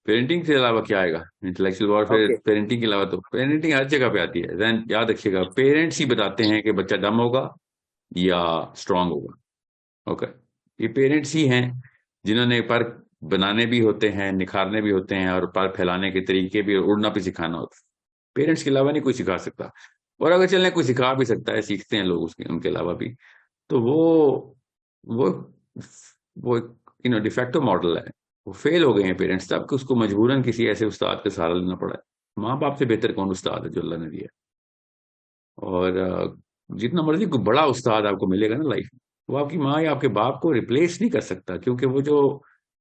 Parenting کے علاوہ کیا آئے گا؟ Intellectual warfare okay. پیرنٹنگ کے علاوہ تو پیرنٹنگ ہر جگہ پہ آتی ہے. ذہن یاد رکھیے گا، پیرنٹس ہی بتاتے ہیں کہ بچہ ڈم ہوگا یا اسٹرانگ ہوگا. اوکے، یہ پیرنٹس ہی ہیں جنہوں نے پر بنانے بھی ہوتے ہیں، نکھارنے بھی ہوتے ہیں، اور پر پھیلانے کے طریقے بھی، اور اڑنا بھی سکھانا ہوتا ہے. پیرنٹس کے علاوہ نہیں کوئی سکھا سکتا. اور اگر چلیں کوئی سکھا بھی سکتا ہے، سیکھتے ہیں لوگ ان کے علاوہ بھی، تو وہ وہ ڈیفیکٹو ماڈل ہے. وہ فیل ہو گئے ہیں پیرنٹس تب کہ اس کو مجبوراً کسی ایسے استاد کا سہارا لینا پڑا ہے. ماں باپ سے بہتر کون استاد ہے جو اللہ نے دیا ہے؟ اور جتنا مرضی کوئی بڑا استاد آپ کو ملے گا نا لائف میں، وہ آپ کی ماں یا آپ کے باپ کو ریپلیس نہیں کر سکتا، کیونکہ وہ جو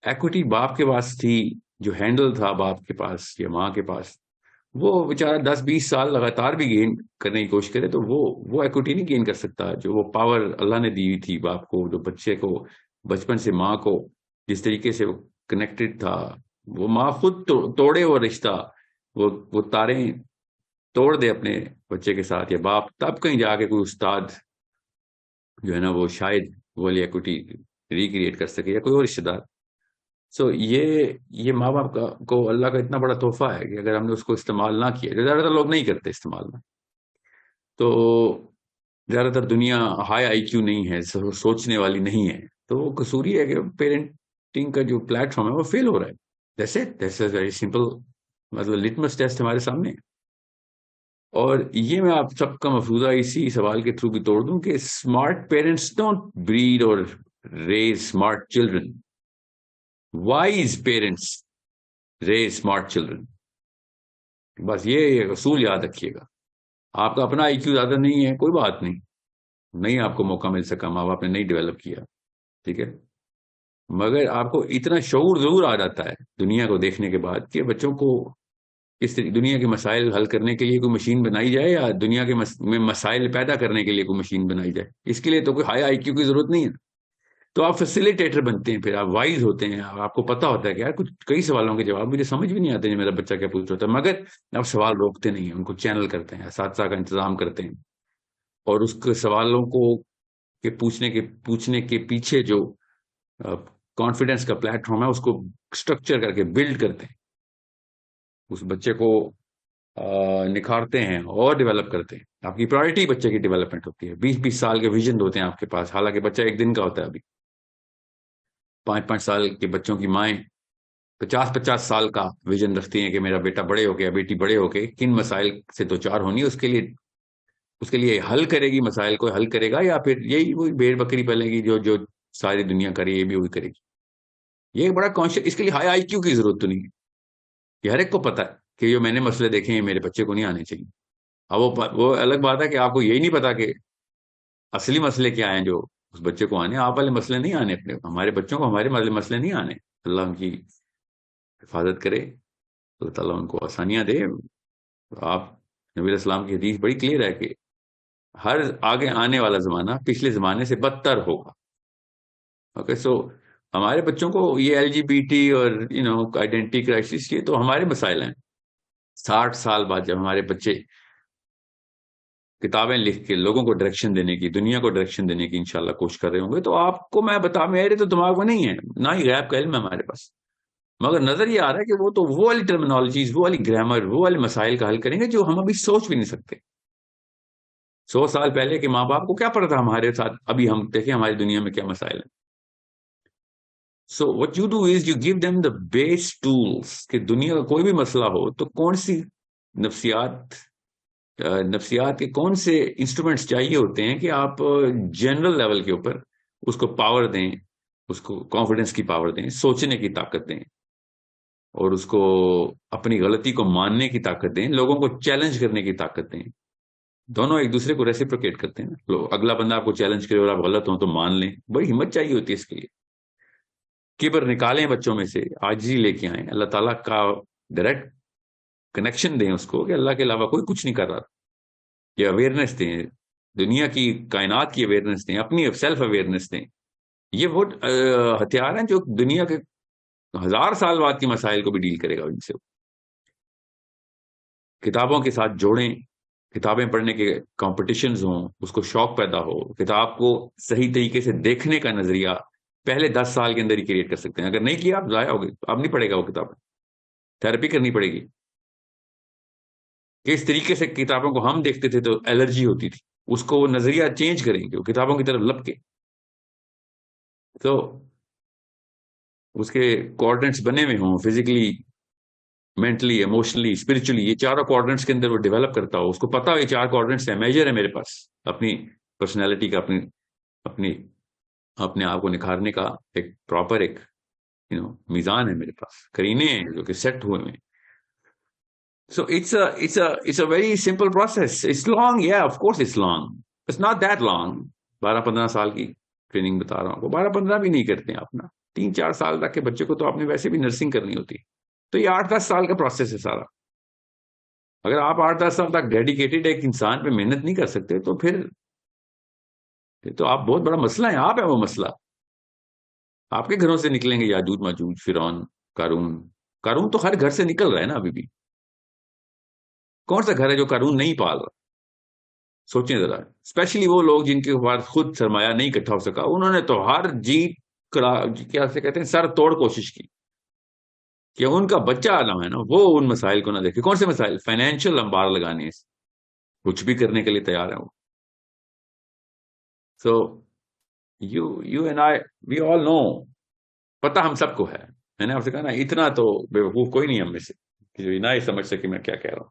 ایکوٹی باپ کے پاس تھی، جو ہینڈل تھا باپ کے پاس یا ماں کے پاس، وہ بےچارا 10-20 سال لگاتار بھی گین کرنے کی کوشش کرے تو وہ ایکوٹی نہیں گین کر سکتا جو وہ پاور اللہ نے دی ہوئی تھی باپ کو، جو بچے کو بچپن سے ماں کو جس طریقے سے وہ کنیکٹڈ تھا. وہ ماں خود توڑے وہ رشتہ، وہ تاریں توڑ دے اپنے بچے کے ساتھ، یا باپ، تب کہیں جا کے کوئی استاد جو ہے نا وہ شاید وہ والی ایکوٹی ریکریٹ کر سکے، یا کوئی اور رشتے دار. سو یہ ماں باپ کو اللہ کا اتنا بڑا تحفہ ہے کہ اگر ہم نے اس کو استعمال نہ کیا، جو زیادہ تر لوگ نہیں کرتے استعمال میں، تو زیادہ تر دنیا ہائی آئی کیو نہیں ہے، سوچنے والی نہیں ہے. تو وہ قصور یہ ہے کہ پیرنٹنگ کا جو پلیٹ فارم ہے وہ فیل ہو رہا ہے. جیسے ویری سمپل، مطلب لٹمس ٹیسٹ ہمارے سامنے ہے. اور یہ میں آپ سب کا مفروضہ اسی سوال کے تھرو بھی توڑ دوں کہ اسمارٹ پیرنٹس ڈونٹ بریڈ اور raise smart children. Wise parents raise smart children. بس یہ اصول یاد رکھیے گا. آپ کا اپنا آئی کیو زیادہ نہیں ہے، کوئی بات نہیں، نہیں آپ کو موقع مل سکا، ماں باپ نے نہیں ڈیولپ کیا، ٹھیک ہے. مگر آپ کو اتنا شعور ضرور آ جاتا ہے دنیا کو دیکھنے کے بعد کہ بچوں کو اس دنیا کے مسائل حل کرنے کے لیے کوئی مشین بنائی جائے، یا دنیا کے میں مسائل پیدا کرنے کے لیے کوئی مشین بنائی جائے. اس کے لیے تو کوئی ہائی آئی کیو کی ضرورت نہیں ہے. تو آپ فیسیلیٹیٹر بنتے ہیں، پھر آپ وائز ہوتے ہیں، آپ کو پتا ہوتا ہے کہ یار کچھ کئی سوالوں کے جواب مجھے سمجھ بھی نہیں آتے جو میرا بچہ کیا پوچھ رہا ہوتا ہے، مگر آپ سوال روکتے نہیں ہیں، ان کو چینل کرتے ہیں، اساتذہ کا انتظام کرتے ہیں، اور اس کے سوالوں کو کے پوچھنے کے پیچھے جو کانفیڈنس کا پلیٹ فارم ہے اس کو اسٹرکچر کر کے بلڈ کرتے ہیں، اس بچے کو نکھارتے ہیں اور ڈیولپ کرتے ہیں. آپ کی پرائرٹی بچے کی ڈیولپمنٹ ہوتی ہے. 20-20 سال کے ویژن ہوتے ہیں آپ کے پاس، حالانکہ بچہ ایک دن کا ہوتا ہے. ابھی 5-5 سال کے بچوں کی مائیں 50-50 سال کا ویژن رکھتی ہیں کہ میرا بیٹا بڑے ہو کے، بیٹی بڑے ہو کے کن مسائل سے دو چار ہونی، اس کے لیے حل کرے گی، مسائل کو حل کرے گا، یا پھر یہی وہی بھیڑ بکری پلے گی جو ساری دنیا کرے یہ بھی وہی کرے گی. یہ ایک بڑا کانشیس، اس کے لیے ہائی آئی کیو کی ضرورت تو نہیں ہے. یہ ہر ایک کو پتا ہے کہ جو میں نے مسئلے دیکھے ہیں میرے بچے کو نہیں آنے چاہیے. اب وہ الگ بات ہے کہ آپ کو یہی نہیں پتا کہ اصلی مسئلے کیا ہیں جو اس بچے کو آنے. آپ والے مسئلے نہیں آنے اپنے، ہمارے بچوں کو ہمارے مسئلے نہیں آنے. اللہ ان کی حفاظت کرے، اللہ تعالیٰ ان کو آسانیاں دے. آپ نبی علیہ السلام کی حدیث بڑی کلیئر ہے کہ ہر آگے آنے والا زمانہ پچھلے زمانے سے بدتر ہوگا. اوکے، سو ہمارے بچوں کو یہ ایل جی بی ٹی اور آئیڈینٹی کرائسس، یہ تو ہمارے مسائل ہیں. 60 سال بعد جب ہمارے بچے کتابیں لکھ کے لوگوں کو ڈائریکشن دینے کی، دنیا کو ڈائریکشن دینے کی انشاءاللہ کوشش کر رہے ہوں گے، تو آپ کو میں میرے تو دماغ میں نہیں ہے، نہ ہی غیب کا علم ہے ہمارے پاس، مگر نظر یہ آ رہا ہے کہ وہ والی ٹرمینالوجیز، وہ والی گرامر، وہ والے مسائل کا حل کریں گے جو ہم ابھی سوچ بھی نہیں سکتے. 100 سال پہلے کے ماں باپ کو کیا پتا تھا ہمارے ساتھ ابھی ہم دیکھیں ہماری دنیا میں کیا مسائل ہیں. So what you do is you give them the base tools کہ دنیا کا کوئی بھی مسئلہ ہو تو کون سی نفسیات کے کون سے انسٹرومنٹس چاہیے ہوتے ہیں کہ آپ جنرل لیول کے اوپر اس کو پاور دیں، اس کو کانفیڈنس کی پاور دیں، سوچنے کی طاقت دیں، اور اس کو اپنی غلطی کو ماننے کی طاقت دیں، لوگوں کو چیلنج کرنے کی طاقت دیں. دونوں ایک دوسرے کو ریسیپروکیٹ کرتے ہیں. اگلا بندہ آپ کو چیلنج کرے اور آپ غلط ہوں تو مان لیں، بڑی ہمت چاہیے ہوتی ہے اس کے لیے. کبر نکالیں بچوں میں سے، عاجزی لے کے آئیں، اللہ تعالیٰ کا ڈائریکٹ کنیکشن دیں اس کو کہ اللہ کے علاوہ کوئی کچھ نہیں کر رہا. یہ اویئرنیس دیں، دنیا کی کائنات کی اویئرنیس دیں، اپنی سیلف اویئرنیس دیں. یہ وہ ہتھیار ہیں جو دنیا کے 1000 سال بعد کے مسائل کو بھی ڈیل کرے گا. ان سے کتابوں کے ساتھ جوڑیں، کتابیں پڑھنے کے کمپٹیشنز ہوں، اس کو شوق پیدا ہو، کتاب کو صحیح طریقے سے دیکھنے کا نظریہ پہلے 10 سال کے اندر ہی کریٹ کر سکتے ہیں. اگر نہیں کیا آپ ضائع ہو گئے، اب نہیں پڑھے گا وہ کتاب. تھراپی کرنی پڑے گی کہ اس طریقے سے کتابوں کو ہم دیکھتے تھے تو الرجی ہوتی تھی، اس کو وہ نظریہ چینج کریں گے، وہ کتابوں کی طرف لپ کے، تو اس کے کوآرڈینٹس بنے ہوئے ہوں فزیکلی، مینٹلی، ایموشنلی، اسپرچولی، یہ چاروں کوآرڈینٹس کے اندر وہ ڈیولپ کرتا ہو، اس کو پتا ہو یہ 4 کوآرڈینٹس ہیں، میجر ہے میرے پاس اپنی پرسنالٹی کا، اپنی اپنے آپ کو نکھارنے کا ایک پراپر ایک میزان ہے میرے پاس، قرینے ہیں جو کہ سیٹ ہوئے ہیں. So it's a very simple process. It's long, yeah, of course it's long. It's not that long. 12-15 سال کی ٹریننگ بتا رہا ہوں، وہ 12-15 بھی نہیں کرتے ہیں اپنا، 3-4 سال تک کے بچے کو تو آپ نے ویسے بھی نرسنگ کرنی ہوتی ہے، تو یہ 8-10 سال کا پروسیس ہے سارا. اگر آپ 8-10 سال تک ڈیڈیکیٹڈ ایک انسان پہ محنت نہیں کر سکتے تو پھر تو آپ بہت بڑا مسئلہ ہے، آپ ہے وہ مسئلہ. آپ کے گھروں سے نکلیں گے یاجوج ماجوج، فرعون، قارون تو ہر گھر سے نکل رہا ہے نا ابھی بھی. کون سا گھر ہے جو قارون نہیں پال رہا؟ سوچیں ذرا، اسپیشلی وہ لوگ جن کے پاس خود سرمایہ نہیں اکٹھا ہو سکا، انہوں نے تو ہر کیا سے کہتے ہیں سر توڑ کوشش کی کہ ان کا بچہ نہ ہے نا وہ ان مسائل کو نہ دیکھے. کون سے مسائل؟ فائنینشیل انبار لگانے، کچھ بھی کرنے کے لیے تیار ہیں وہ. سو یو اینڈ آئی وی آل نو، پتا ہم سب کو ہے. میں نے آپ سے کہا نا اتنا تو بے وقوف کوئی نہیں ہم میں سے کہ جو نہ ہی سمجھ سکے میں کیا کہہ رہا ہوں.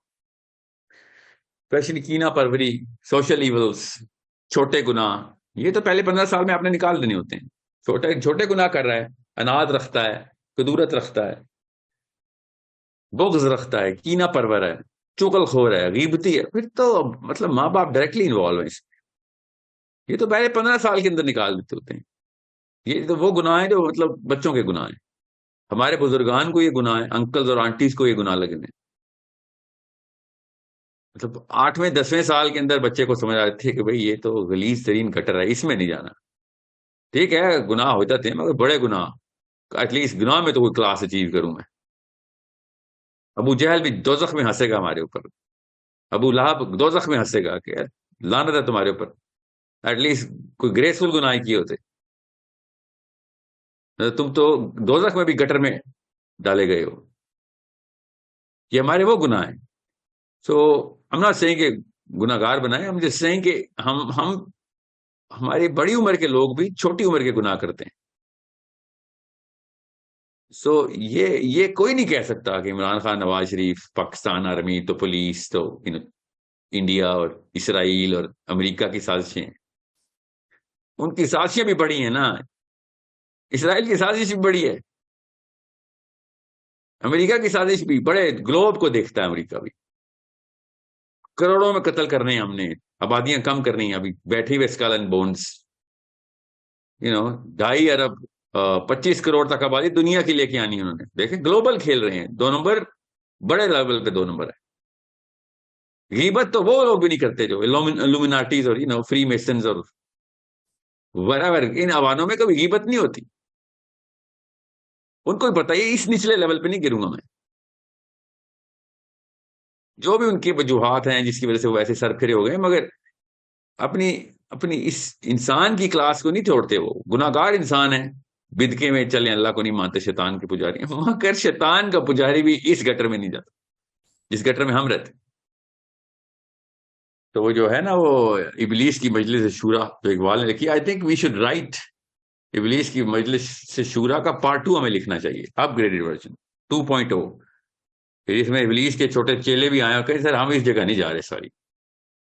اسپیشلی کینہ پروری، سوشل ایولز، چھوٹے گناہ، یہ تو پہلے 15 سال میں آپ نے نکال دینے ہوتے ہیں. چھوٹے گناہ کر رہا ہے، اناد رکھتا ہے، قدورت رکھتا ہے، بغض رکھتا ہے، کینہ پرور ہے، چغل خور ہے، غیبتی ہے، پھر تو مطلب ماں باپ ڈائریکٹلی انوالو ہیں. یہ تو پہلے 15 سال کے اندر نکال دیتے ہوتے ہیں. یہ تو وہ گناہ ہیں جو مطلب بچوں کے گناہ ہیں. ہمارے بزرگان کو یہ گناہ ہے، انکلز اور آنٹیز کو یہ گناہ لگنے. مطلب 8ویں-10ویں سال کے اندر بچے کو سمجھ آتے تھے کہ بھئی یہ تو غلیظ ترین گٹر ہے، اس میں نہیں جانا. ٹھیک ہے گناہ ہوتا تھے مگر بڑے گناہ، ایٹ لیسٹ گناہ میں تو کوئی کلاس اچیو کروں میں. ابو جہل بھی دوزخ میں ہنسے گا ہمارے اوپر، ابو لہب دوزخ میں ہنسے گا کہ لعنت ہے تمہارے اوپر، ایٹ لیسٹ کوئی گریسفل گناہ کیے ہوتے. تم تو دوزخ میں بھی گٹر میں ڈالے گئے ہو. یہ ہمارے وہ گناہ ہیں. سو ہم نہ سہیں کہ گناہ گار بنائیں، ہم جس سہیں کہ ہم ہماری بڑی عمر کے لوگ بھی چھوٹی عمر کے گناہ کرتے ہیں. سو یہ کوئی نہیں کہہ سکتا کہ عمران خان، نواز شریف، پاکستان آرمی تو پولیس تو انڈیا اور اسرائیل اور امریکہ کی سازشیں، ان کی سازشیں بھی بڑی ہیں نا. اسرائیل کی سازش بھی بڑی ہے، امریکہ کی سازش بھی، بڑے گلوب کو دیکھتا ہے امریکہ بھی. کروڑوں میں قتل کرنے ہیں ہم نے، آبادیاں کم کرنی ہیں. ابھی بیٹھی ہوئے اسکل اینڈ بونز 2.5 ارب 25 کروڑ تک آبادی دنیا کی لے کے آنی انہوں نے. دیکھیں گلوبل کھیل رہے ہیں، 2 نمبر بڑے لیول پہ 2 نمبر ہے. غیبت تو وہ لوگ بھی نہیں کرتے جو الومیناٹیز اور فری میسنز اور whatever، ان عوانوں میں کبھی غیبت نہیں ہوتی. ان کو بھی پتا ہے اس نچلے لیول پہ نہیں گروں گا میں. جو بھی ان کی وجوہات ہیں جس کی وجہ سے وہ ایسے سر پھرے ہو گئے، مگر اپنی اس انسان کی کلاس کو نہیں چھوڑتے. وہ گناہ گار انسان ہے، بدکے میں چلے، اللہ کو نہیں مانتے، شیطان کے پجاری ہیں. مگر شیطان کا پجاری بھی اس گٹر میں نہیں جاتا جس گٹر میں ہم رہتے. تو وہ جو ہے نا وہ ابلیس کی مجلس شورا جو اقبال نے لکھی، I think we should write ابلیس کی مجلس سے شورا کا پارٹ 2 ہمیں لکھنا چاہیے، اپ گریڈڈ ورژن 2.0. پھر اس میں ابلیس کے چھوٹے چیلے بھی آئے اور کہیں سر ہم اس جگہ نہیں جا رہے، سوری،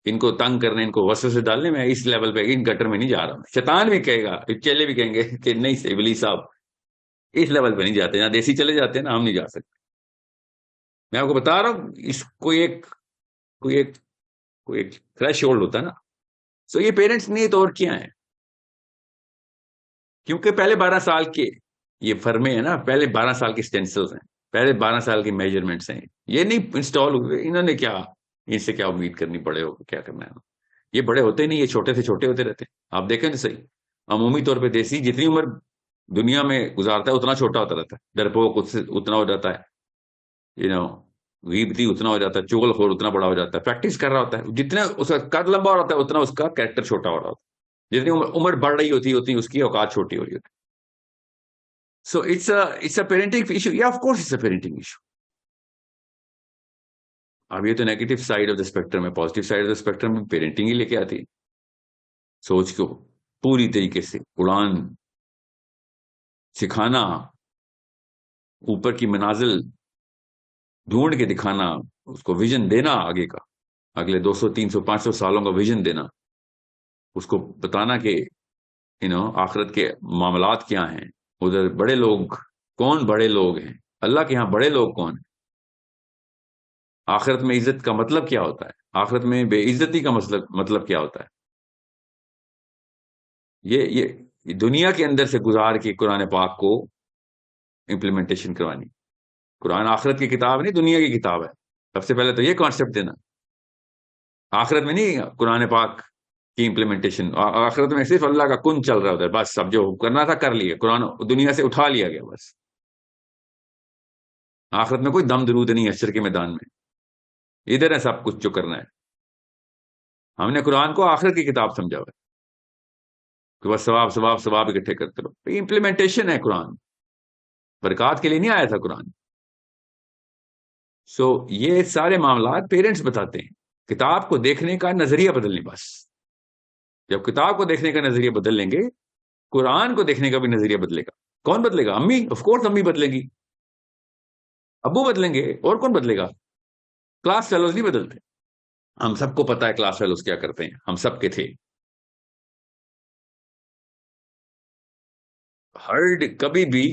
ان کو تنگ کرنے، ان کو وسوسے ڈالنے میں اس لیول پہ ان گٹر میں نہیں جا رہا. شیطان بھی کہے گا، چیلے بھی کہیں گے کہ نہیں ابلیس صاحب اس لیول پہ نہیں جاتے، نہ دیسی چلے جاتے ہیں نا ہم نہیں جا سکتے. میں آپ کو بتا رہا ہوں اس کوئی ایک تھریش ہولڈ ہوتا ہے نا. سو یہ پیرنٹس نہیں تو اور کیا ہیں، کیونکہ پہلے 12 سال کے یہ فرمے ہیں نا، پہلے 12 سال کے سٹینسلز ہیں، پہلے 12 سال کی میجرمنٹس ہیں. یہ نہیں انسٹال ہوئے، انہوں نے کیا ان سے کیا امید کرنی، بڑے ہو کیا کرنا ہے. یہ بڑے ہوتے نہیں، یہ چھوٹے سے چھوٹے ہوتے رہتے. آپ دیکھیں تو صحیح، عمومی طور پہ دیسی جتنی عمر دنیا میں گزارتا ہے اتنا چھوٹا ہوتا رہتا ہے، ڈرپوک اتنا ہو جاتا ہے، غیبتی اتنا ہو جاتا ہے، چغل خور اتنا بڑا ہو جاتا ہے. پریکٹس کر رہا ہوتا ہے، جتنا اس کا قد لمبا ہو رہا ہے اتنا اس کا کریکٹر چھوٹا ہو رہا ہوتا ہے. جتنی عمر بڑھ رہی ہوتی اتنی اس کی اوقات چھوٹی ہو رہی ہوتی. So it's a parenting issue. یا of course it's a parenting issue. اب یہ تو negative side of the spectrum ہے. Positive side of the spectrum میں پیرنٹنگ ہی لے کے آتی ہے. سوچ کو پوری طریقے سے اڑان سکھانا, اوپر کی منازل ڈھونڈ کے دکھانا, اس کو ویژن دینا آگے کا, اگلے 200 300 500 سالوں کا ویژن دینا, اس کو بتانا کہ آخرت کے معاملات کیا ہیں, ادھر بڑے لوگ کون, بڑے لوگ ہیں اللہ کے ہاں, بڑے لوگ کون ہیں, آخرت میں عزت کا مطلب کیا ہوتا ہے, آخرت میں بے عزتی کا مطلب کیا ہوتا ہے. یہ دنیا کے اندر سے گزار کے قرآن پاک کو امپلیمنٹیشن کروانی. قرآن آخرت کی کتاب نہیں, دنیا کی کتاب ہے. سب سے پہلے تو یہ کانسیپٹ دینا, آخرت میں نہیں قرآن پاک کی امپلیمنٹیشن. آخرت میں صرف اللہ کا کن چل رہا ہوتا ہے, بس اب جو کرنا تھا کر لیا, قرآن دنیا سے اٹھا لیا گیا بس. آخرت میں کوئی دم درود نہیں ہے حشر کے میدان میں, ادھر ہے سب کچھ جو کرنا ہے. ہم نے قرآن کو آخرت کی کتاب سمجھا ہوا ہے کہ بس ثواب ثواب ثواب اکٹھے کرتے رہو. امپلیمنٹیشن ہے قرآن, برکات کے لیے نہیں آیا تھا قرآن. سو یہ سارے معاملات پیرنٹس بتاتے ہیں. کتاب کو دیکھنے کا نظریہ بدلنے, بس جب کتاب کو دیکھنے کا نظریہ بدل لیں گے, قرآن کو دیکھنے کا بھی نظریہ بدلے گا. کون بدلے گا؟ امی, آف کورس امی بدلے گی, ابو بدلیں گے, اور کون بدلے گا؟ کلاس فیلوز نہیں بدلتے. ہم سب کو پتا ہے کلاس فیلوز کیا کرتے ہیں, ہم سب کے تھے. ہرڈ کبھی بھی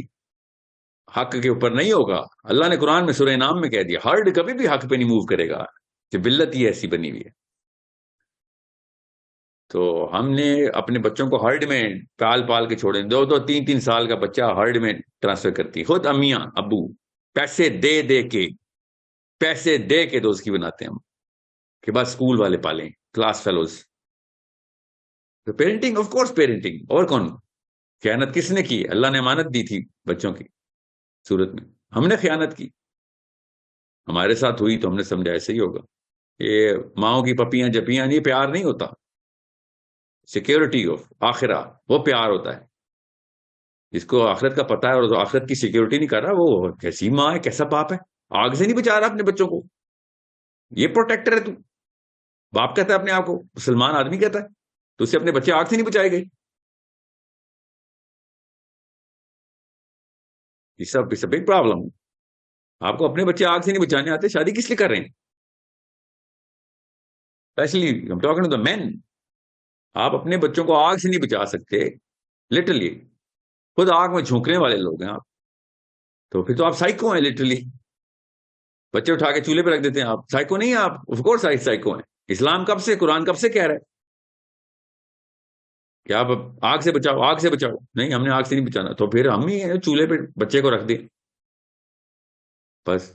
حق کے اوپر نہیں ہوگا. اللہ نے قرآن میں سورہ نام میں کہہ دیا, ہرڈ کبھی بھی حق پہ نہیں موو کرے گا, کہ بلت ہی ایسی بنی ہوئی ہے. تو ہم نے اپنے بچوں کو ہرڈ میں پال پال کے چھوڑے. 2 3 سال کا بچہ ہرڈ میں ٹرانسفر کرتی. خود امیاں ابو پیسے دے کے دوست کی بناتے ہیں ہم, کہ بس اسکول والے پالیں, کلاس فیلوز. تو پیرنٹنگ, آف کورس پیرنٹنگ, اور کون؟ خیانت کس نے کی؟ اللہ نے امانت دی تھی بچوں کی صورت میں, ہم نے خیانت کی, ہمارے ساتھ ہوئی تو ہم نے سمجھا ایسے ہی ہوگا. یہ ماؤں کی پپیاں جپیاں, یہ پیار نہیں ہوتا. سیکیورٹی آف آخرہ, وہ پیار ہوتا ہے. جس کو آخرت کا پتا ہے اور آخرت کی سیکیورٹی نہیں کر رہا, وہ کیسی ماں ہے, کیسا باپ ہے, آگ سے نہیں بچا رہا اپنے بچوں کو. یہ پروٹیکٹر ہے تو باپ کہتا ہے اپنے آپ کو, مسلمان آدمی کہتا ہے, تو اسے اپنے بچے آگ سے نہیں بچائے گئے. یہ سب بگ پرابلم. آپ کو اپنے بچے آگ سے نہیں بچانے آتے, شادی کس لیے کر رہے ہیں؟ Especially I'm talking to the men. آپ اپنے بچوں کو آگ سے نہیں بچا سکتے, لٹرلی خود آگ میں جھونکنے والے لوگ ہیں آپ. تو پھر تو آپ سائیکو ہیں لٹرلی. بچے اٹھا کے چولہے پہ رکھ دیتے ہیں, آپ سائیکو نہیں ہیں. آپ آف کورس سائیکو ہیں. اسلام کب سے, قرآن کب سے کہہ رہا ہے کہ آپ آگ سے بچاؤ, آگ سے بچاؤ؟ نہیں, ہم نے آگ سے نہیں بچانا. تو پھر ہم ہی چولہے پہ بچے کو رکھ دیں, بس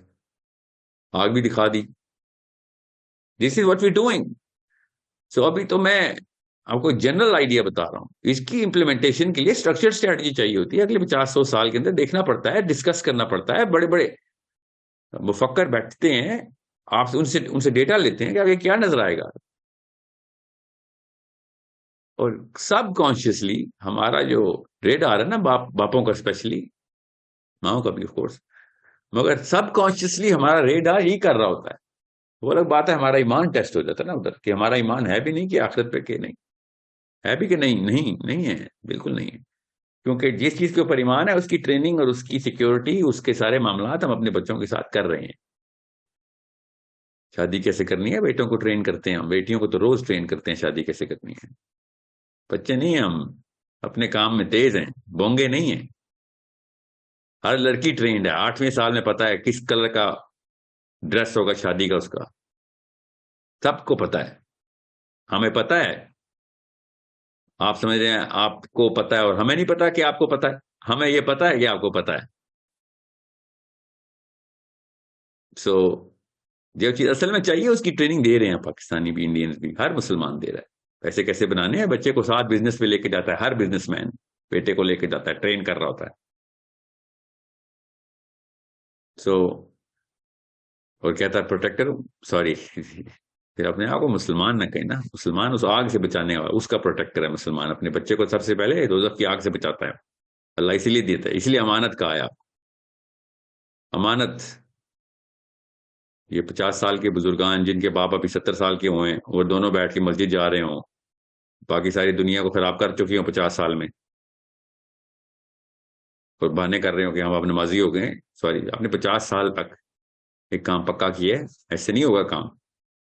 آگ بھی دکھا دی. دس از واٹ وی ڈوئنگ. سو ابھی تو میں آپ کو جنرل آئیڈیا بتا رہا ہوں. اس کی امپلیمنٹیشن کے لیے اسٹرکچر اسٹریٹجی چاہیے ہوتی ہے. اگلے 50-100 سال کے اندر دیکھنا پڑتا ہے, ڈسکس کرنا پڑتا ہے. بڑے بڑے مفکر بیٹھتے ہیں, آپ ان سے ڈیٹا لیتے ہیں کہ آگے کیا نظر آئے گا. اور سب کانشیسلی ہمارا جو ریڈار ہے نا, باپوں کا اسپیشلی, ماؤں کا بھی آف کورس, مگر سب کانشیسلی ہمارا ریڈار ہی کر رہا ہوتا ہے. وہ الگ بات ہے, ہمارا ایمان ٹیسٹ ہو جاتا ہے نا ادھر, کہ ہمارا ایمان ہے بھی نہیں کہ آخرت پہ, کہ نہیں ہے بھی کہ نہیں ہے, بالکل نہیں ہے. کیونکہ جس چیز کے اوپر ایمان ہے اس کی ٹریننگ اور اس کی سیکیورٹی, اس کے سارے معاملات ہم اپنے بچوں کے ساتھ کر رہے ہیں. شادی کیسے کرنی ہے, بیٹوں کو ٹرین کرتے ہیں ہم, بیٹیوں کو تو روز ٹرین کرتے ہیں شادی کیسے کرنی ہے. بچے نہیں ہیں ہم, اپنے کام میں تیز ہیں, بونگے نہیں ہیں. ہر لڑکی ٹرینڈ ہے, 8ویں سال میں پتا ہے کس کلر کا ڈریس ہوگا شادی کا اس کا, سب کو پتا ہے. ہمیں پتا ہے, آپ سمجھ رہے ہیں آپ کو پتا ہے اور ہمیں نہیں پتا کہ آپ کو پتا ہے. ہمیں یہ پتا ہے کہ آپ کو پتا ہے. سو جو چیز اصل میں چاہیے اس کی ٹریننگ دے رہے ہیں پاکستانی بھی, انڈینز بھی, ہر مسلمان دے رہا ہے. پیسے کیسے بنانے ہیں, بچے کو ساتھ بزنس پہ لے کے جاتا ہے, ہر بزنس مین بیٹے کو لے کے جاتا ہے, ٹرین کر رہا ہوتا ہے. سو اور کہتا ہے پروٹیکٹر, سوری پھر اپنے آپ کو مسلمان نہ کہیں نا. مسلمان اس آگ سے بچانے والا, اس کا پروٹیکٹر ہے مسلمان. اپنے بچے کو سب سے پہلے دوزخ کی آگ سے بچاتا ہے. اللہ اسی لیے دیتا ہے, اس لیے امانت کہا ہے آپ, امانت. یہ 50 سال کے بزرگان جن کے باپ ابھی 70 سال کے ہوئے ہیں اور دونوں بیٹھ کے مسجد جا رہے ہوں، باقی ساری دنیا کو خراب کر چکی ہوں 50 سال میں، اور بہانے کر رہے ہوں کہ ہم اب نمازی ہو گئے. سوری، آپ نے 50 سال تک ایک کام پکا کیا ہے، ایسے نہیں ہوگا کام.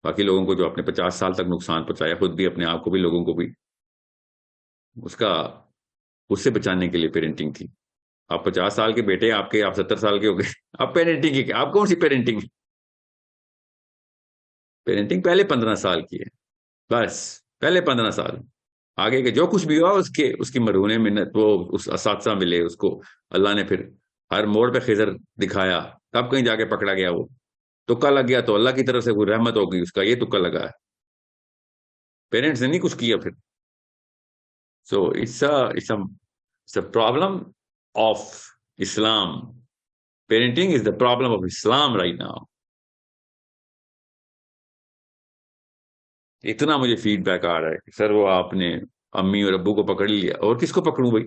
باقی لوگوں کو جو اپنے 50 سال تک نقصان پہنچایا، خود بھی، اپنے آپ کو بھی، لوگوں کو بھی، اس کا، اس سے بچانے کے لیے پیرنٹنگ تھی. آپ 50 سال کے بیٹے آپ کے، آپ 70 سال کے ہو گئے، آپ پیرنٹنگ کی، آپ کون سی پیرنٹنگ؟ پیرنٹنگ پہلے 15 سال کی ہے، بس پہلے 15 سال. آگے کے جو کچھ بھی ہوا اس کی مرہون منت، وہ اس اساتذہ ملے اس کو، اللہ نے پھر ہر موڑ پہ خضر دکھایا، تب کہیں جا کے پکڑا گیا. وہ تکا لگ گیا تو اللہ کی طرف سے کوئی رحمت ہوگی، اس کا یہ تکا لگا ہے، پیرنٹس نے نہیں کچھ کیا پھر. So it's a problem of Islam. Parenting is the problem of Islam right now. اتنا مجھے فیڈ بیک آ رہا ہے کہ سر وہ آپ نے امی اور ابو کو پکڑ لیا، اور کس کو پکڑوں بھائی؟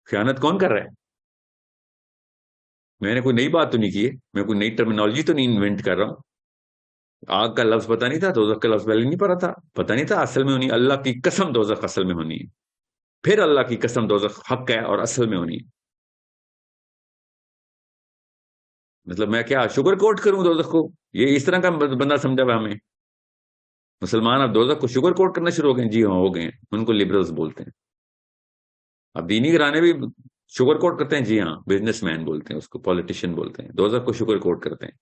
خیانت کون کر رہا ہے؟ میں نے کوئی نئی بات تو نہیں کی ہے، میں کوئی نئی ٹرمینالوجی تو نہیں انوینٹ کر رہا ہوں. آگ کا لفظ پتہ نہیں تھا، دوزخ کا لفظ پہلے نہیں پڑا تھا، پتہ نہیں تھا اصل میں ہونی، اللہ کی قسم دوزخ اصل میں ہونی ہے، پھر اللہ کی قسم دوزخ حق ہے اور اصل میں ہونی ہے. مطلب میں کیا شوگر کوٹ کروں دوزخ کو؟ یہ اس طرح کا بندہ سمجھا ہوا ہمیں. مسلمان اب دوزخ کو شوگر کوٹ کرنا شروع ہو گئے. جی ہاں، ہو گئے ہیں. ان کو لبرلز بولتے ہیں. اب دینی گھرانے بھی شوگر کوٹ کرتے ہیں. جی ہاں، بزنس مین بولتے ہیں اس کو، پولیٹیشین بولتے ہیں. دوزخ کو شوگر کوٹ کرتے ہیں.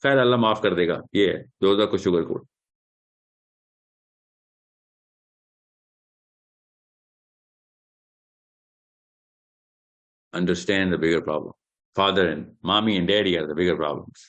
خیر اللہ معاف کر دے گا. یہ ہے دوزخ کو sugar coat. Understand the bigger problem. Father and mommy and daddy are the bigger problems.